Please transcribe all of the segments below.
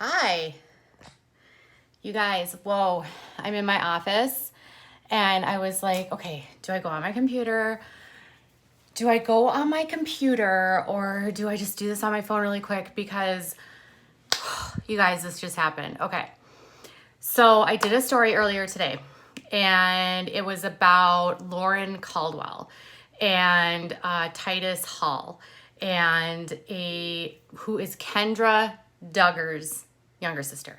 Hi, you guys. Whoa, I'm in my office and I was like, okay, do I go on my computer? Do I go on my computer or do I just do this on my phone really quick? Because you guys, this just happened. Okay. So I did a story earlier today and it was about Lauren Caldwell and Titus Hall and who is Kendra Duggar's younger sister.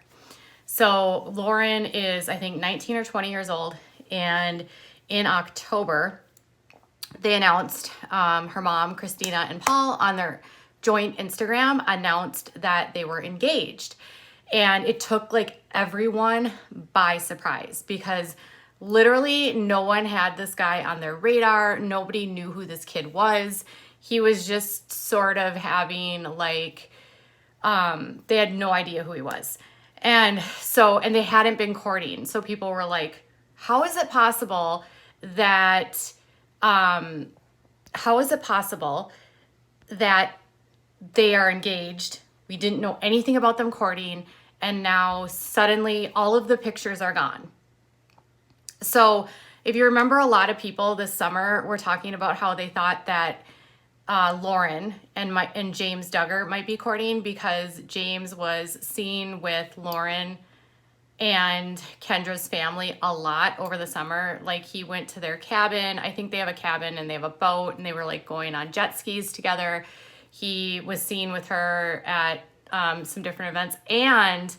So Lauren is, I think, 19 or 20 years old. And in October, they announced, her mom, Christina, and Paul on their joint Instagram announced that they were engaged. And it took like everyone by surprise because literally no one had this guy on their radar. Nobody knew who this kid was. He was just sort of having like, they had no idea who he was. And they hadn't been courting. So people were like, how is it possible that, they are engaged? We didn't know anything about them courting. And now suddenly all of the pictures are gone. So if you remember, a lot of people this summer were talking about how they thought that Lauren and James Duggar might be courting because James was seen with Lauren and Kendra's family a lot over the summer. Like he went to their cabin. I think they have a cabin and they have a boat and they were like going on jet skis together. He was seen with her at some different events, and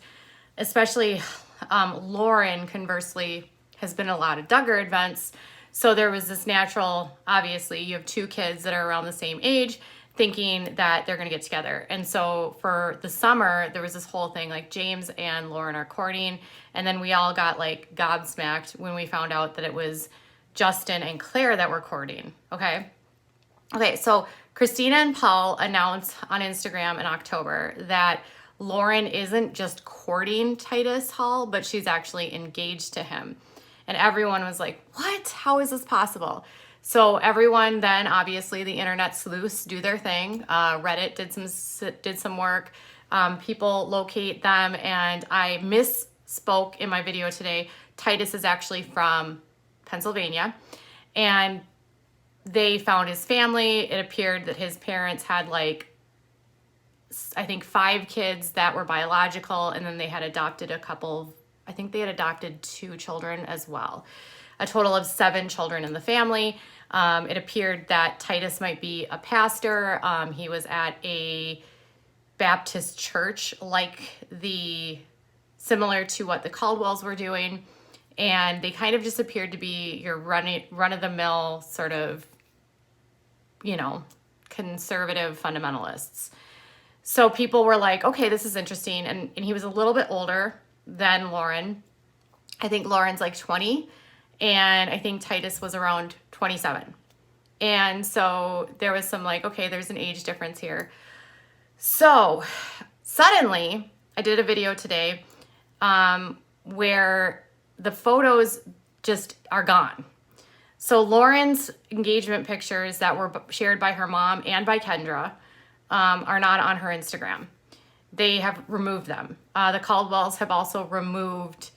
especially Lauren, conversely, has been a lot of Duggar events. So there was this natural, obviously, you have two kids that are around the same age thinking that they're going to get together. And so for the summer, there was this whole thing like James and Lauren are courting. And then we all got like gobsmacked when we found out that it was Justin and Claire that were courting. Okay. So Christina and Paul announced on Instagram in October that Lauren isn't just courting Titus Hall, but she's actually engaged to him. And everyone was like, what? How is this possible? So everyone then, obviously, the internet sleuths do their thing. Reddit did some work. People locate them. And I misspoke in my video today. Titus is actually from Pennsylvania. And they found his family. It appeared that his parents had like, I think 5 kids that were biological. And then they had adopted a couple. I think they had adopted 2 children as well. A total of 7 children in the family. It appeared that Titus might be a pastor. He was at a Baptist church, similar to what the Caldwells were doing. And they kind of just appeared to be your run-of-the-mill sort of, conservative fundamentalists. So people were like, okay, this is interesting. And he was a little bit older than Lauren. I think Lauren's like 20. And I think Titus was around 27. And so there was some like, okay, there's an age difference here. So suddenly, I did a video today where the photos just are gone. So Lauren's engagement pictures that were shared by her mom and by Kendra are not on her Instagram. They have removed them. The Caldwells have also removed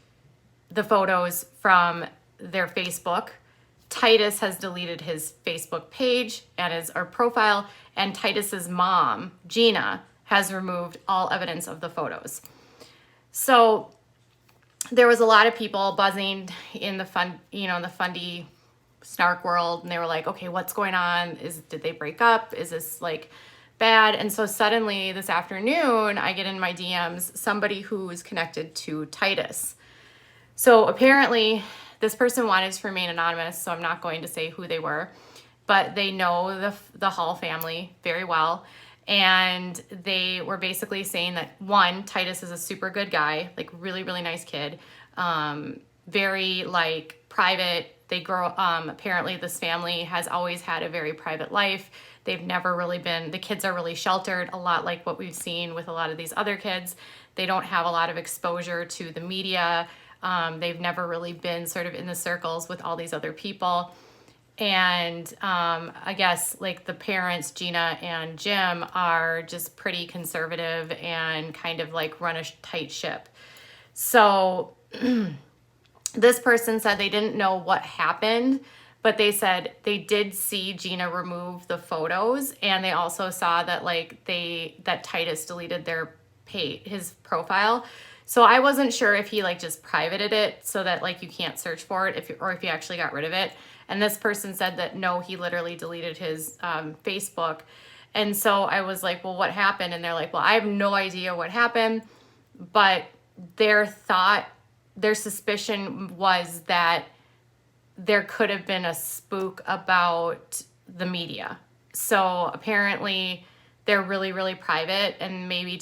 the photos from their Facebook. Titus has deleted his Facebook page and his profile, and Titus's mom, Gina, has removed all evidence of the photos. So there was a lot of people buzzing in the Fundy snark world, and they were like, okay, what's going on? Did they break up? Is this like bad? And so suddenly this afternoon, I get in my DMs somebody who is connected to Titus. So apparently this person wanted to remain anonymous, so I'm not going to say who they were, but they know the Hall family very well. And they were basically saying that, one, Titus is a super good guy, like really, really nice kid, very like private. They grow, apparently this family has always had a very private life. They've never really the kids are really sheltered, a lot like what we've seen with a lot of these other kids. They don't have a lot of exposure to the media. They've never really been sort of in the circles with all these other people. And I guess like the parents, Gina and Jim, are just pretty conservative and kind of like run a tight ship. So this person said they didn't know what happened, but they said they did see Gina remove the photos, and they also saw that that Titus deleted their his profile. So I wasn't sure if he like just privated it so that like you can't search for it, or if he actually got rid of it. And this person said that no, he literally deleted his Facebook. And so I was like, well, what happened? And they're like, well, I have no idea what happened, but their suspicion was that there could have been a spook about the media. So apparently they're really, really private, and maybe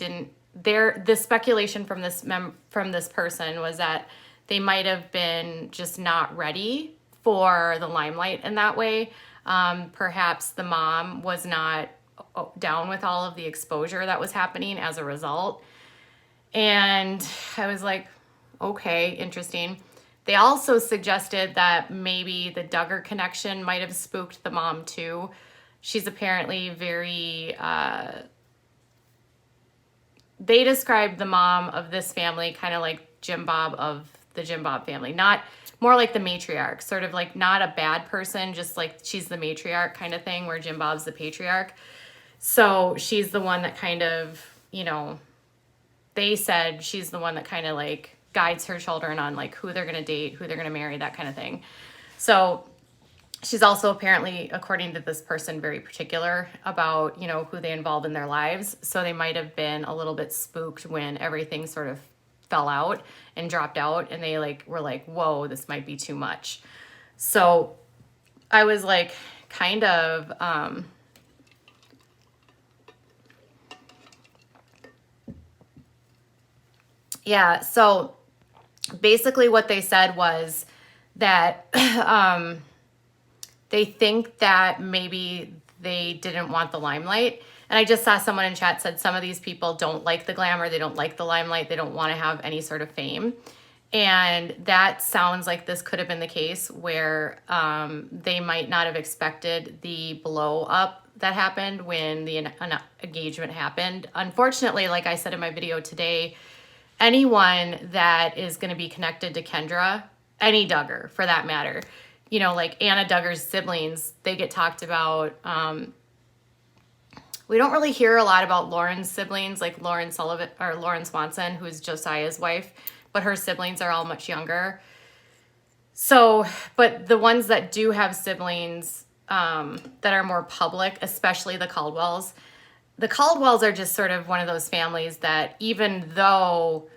the speculation from this person was that they might have been just not ready for the limelight in that way. Perhaps the mom was not down with all of the exposure that was happening as a result. And I was like, okay, interesting. They also suggested that maybe the Duggar connection might have spooked the mom too. She's apparently very, they described the mom of this family kind of like Jim Bob of the Jim Bob family, not more like the matriarch, sort of like not a bad person, just like she's the matriarch kind of thing, where Jim Bob's the patriarch. So she's the one that kind of, they said she's the one that kind of like guides her children on like who they're going to date, who they're going to marry, that kind of thing. So she's also apparently, according to this person, very particular about, who they involve in their lives. So they might have been a little bit spooked when everything sort of fell out and dropped out, and they were like, whoa, this might be too much. So I was like, kind of, yeah. So basically what they said was that they think that maybe they didn't want the limelight. And I just saw someone in chat said some of these people don't like the glamour, they don't like the limelight, they don't want to have any sort of fame. And that sounds like this could have been the case, where they might not have expected the blow up that happened when the engagement happened. Unfortunately, like I said in my video today, anyone that is going to be connected to Kendra, any Duggar for that matter, like Anna Duggar's siblings, they get talked about. We don't really hear a lot about Lauren's siblings, like Lauren Swanson, who's Josiah's wife, but her siblings are all much younger. So, but the ones that do have siblings that are more public, especially the Caldwells are just sort of one of those families that, even though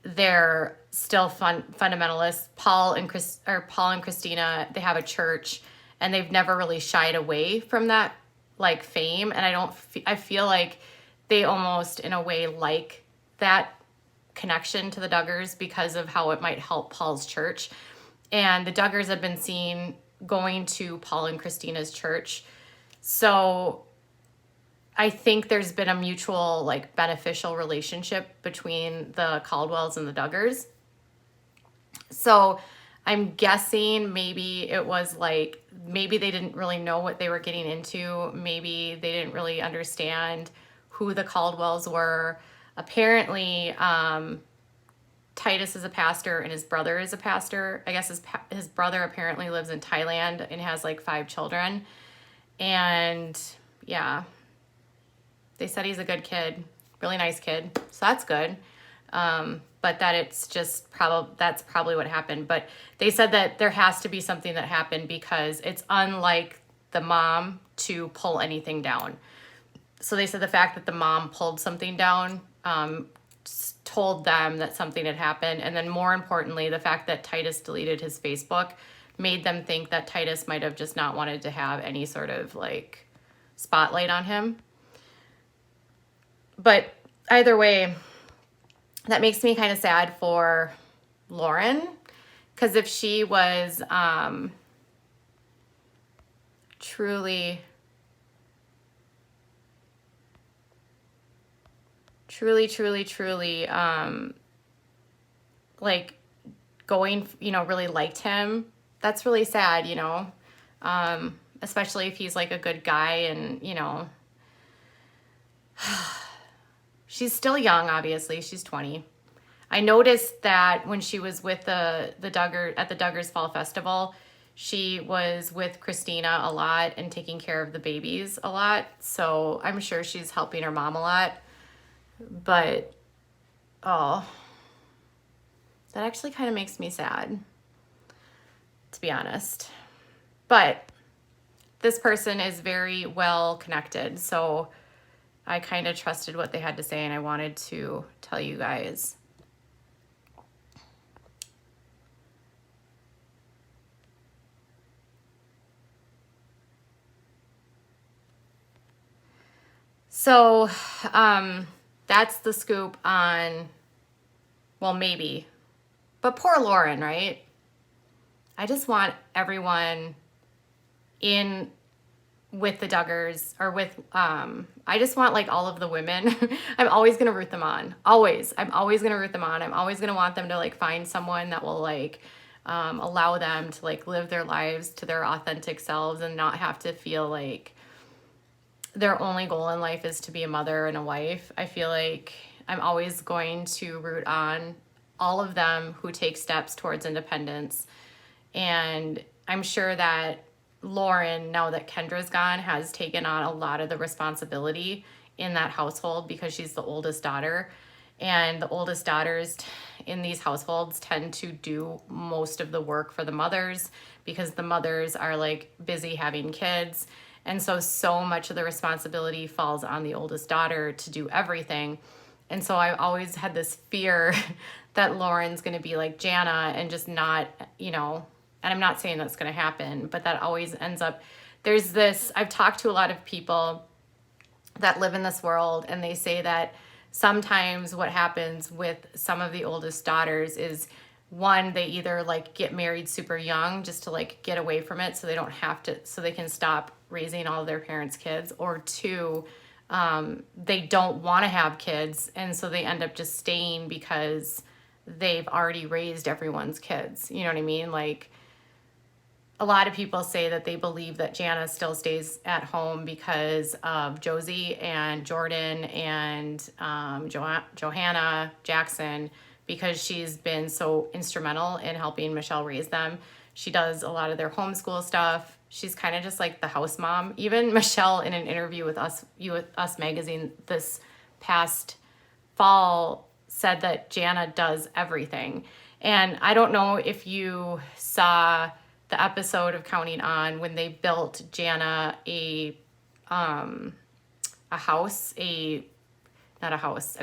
they're still fundamentalists, Paul and Christina, they have a church, and they've never really shied away from that like fame. And I feel like they almost in a way like that connection to the Duggars because of how it might help Paul's church. And the Duggars have been seen going to Paul and Christina's church. So I think there's been a mutual like beneficial relationship between the Caldwells and the Duggars. So I'm guessing maybe it was like, maybe they didn't really know what they were getting into. Maybe they didn't really understand who the Caldwells were. Apparently, Titus is a pastor and his brother is a pastor. I guess his brother apparently lives in Thailand and has like 5 children. And yeah, they said he's a good kid, really nice kid. So that's good. But that it's just that's probably what happened. But they said that there has to be something that happened, because it's unlike the mom to pull anything down. So they said the fact that the mom pulled something down told them that something had happened. And then more importantly, the fact that Titus deleted his Facebook made them think that Titus might have just not wanted to have any sort of like spotlight on him. But either way, that makes me kind of sad for Lauren, because if she was truly like going, really liked him, that's really sad, especially if he's like a good guy. And, you know, she's still young, obviously. She's 20. I noticed that when she was with the Duggar at the Duggars Fall Festival, she was with Christina a lot and taking care of the babies a lot. So I'm sure she's helping her mom a lot. But, oh, that actually kind of makes me sad, to be honest. But this person is very well connected. So I kind of trusted what they had to say, and I wanted to tell you guys. So that's the scoop on, well, maybe, but poor Lauren, right? I just want everyone in with the Duggars, or with, I just want like all of the women. I'm always going to root them on. Always. I'm always going to root them on. I'm always going to want them to like find someone that will like allow them to like live their lives to their authentic selves and not have to feel like their only goal in life is to be a mother and a wife. I feel like I'm always going to root on all of them who take steps towards independence. And I'm sure that Lauren, now that Kendra's gone, has taken on a lot of the responsibility in that household because she's the oldest daughter. And the oldest daughters in these households tend to do most of the work for the mothers because the mothers are like busy having kids. And so much of the responsibility falls on the oldest daughter to do everything. And so I always had this fear that Lauren's going to be like Jana and just not, you know, and I'm not saying that's going to happen, but that always ends up, there's this, I've talked to a lot of people that live in this world, and they say that sometimes what happens with some of the oldest daughters is, one, they either like get married super young just to like get away from it so they don't have to, so they can stop raising all of their parents' kids, or two, they don't want to have kids and so they end up just staying because they've already raised everyone's kids. You know what I mean? Like, a lot of people say that they believe that Jana still stays at home because of Josie and Jordan and Johanna Jackson, because she's been so instrumental in helping Michelle raise them. She does a lot of their homeschool stuff. She's kind of just like the house mom. Even Michelle, in an interview with Us Magazine this past fall, said that Jana does everything. And I don't know if you saw the episode of Counting On when they built Jana a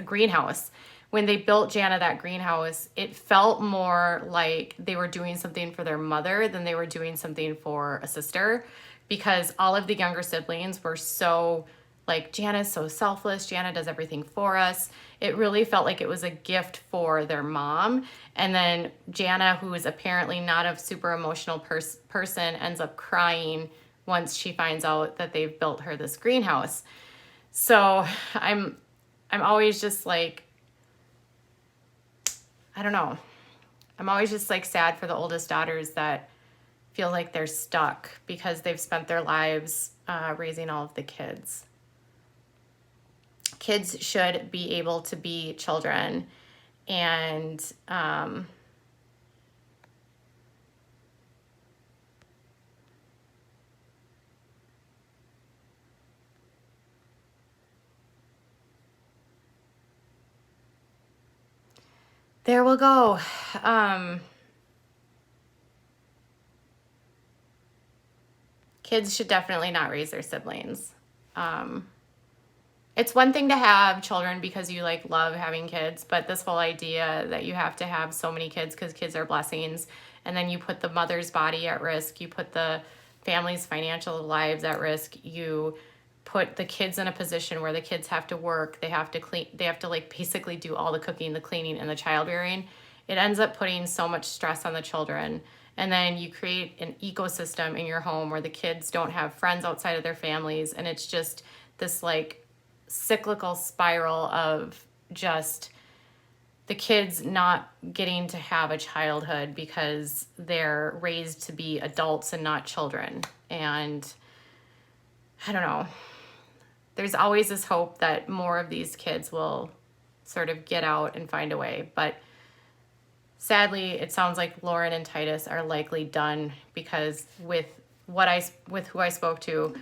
greenhouse. When they built Jana that greenhouse, it felt more like they were doing something for their mother than they were doing something for a sister, because all of the younger siblings were so like, Jana's so selfless, Jana does everything for us. It really felt like it was a gift for their mom. And then Jana, who is apparently not a super emotional person, ends up crying once she finds out that they've built her this greenhouse. So I'm always just like, I don't know. I'm always just like sad for the oldest daughters that feel like they're stuck because they've spent their lives raising all of the kids. Kids should be able to be children, and there we'll go. Kids should definitely not raise their siblings. It's one thing to have children because you like love having kids, but this whole idea that you have to have so many kids because kids are blessings, and then you put the mother's body at risk, you put the family's financial lives at risk, you put the kids in a position where the kids have to work, they have to clean, they have to like basically do all the cooking, the cleaning, and the child rearing. It ends up putting so much stress on the children. And then you create an ecosystem in your home where the kids don't have friends outside of their families, and it's just this like cyclical spiral of just the kids not getting to have a childhood because they're raised to be adults and not children. And I don't know. There's always this hope that more of these kids will sort of get out and find a way. But sadly, it sounds like Lauren and Titus are likely done, because with who I spoke to,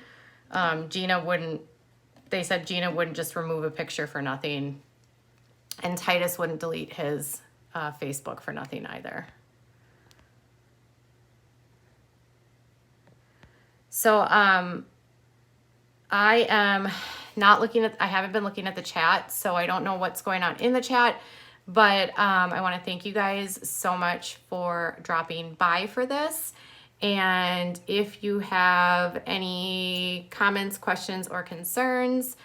they said Gina wouldn't just remove a picture for nothing, and Titus wouldn't delete his Facebook for nothing either. So I am not I haven't been looking at the chat, so I don't know what's going on in the chat, but I want to thank you guys so much for dropping by for this. And if you have any comments, questions, or concerns,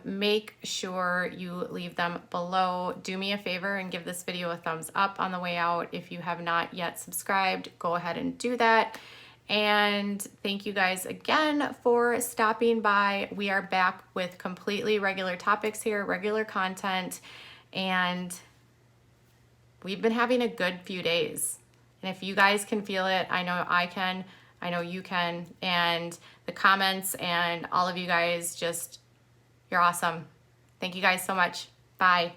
make sure you leave them below. Do me a favor and give this video a thumbs up on the way out. If you have not yet subscribed, go ahead and do that. And thank you guys again for stopping by. We are back with completely regular topics here, regular content, and we've been having a good few days. And if you guys can feel it, I know I can, I know you can, and the comments and all of you guys, you're awesome. Thank you guys so much. Bye.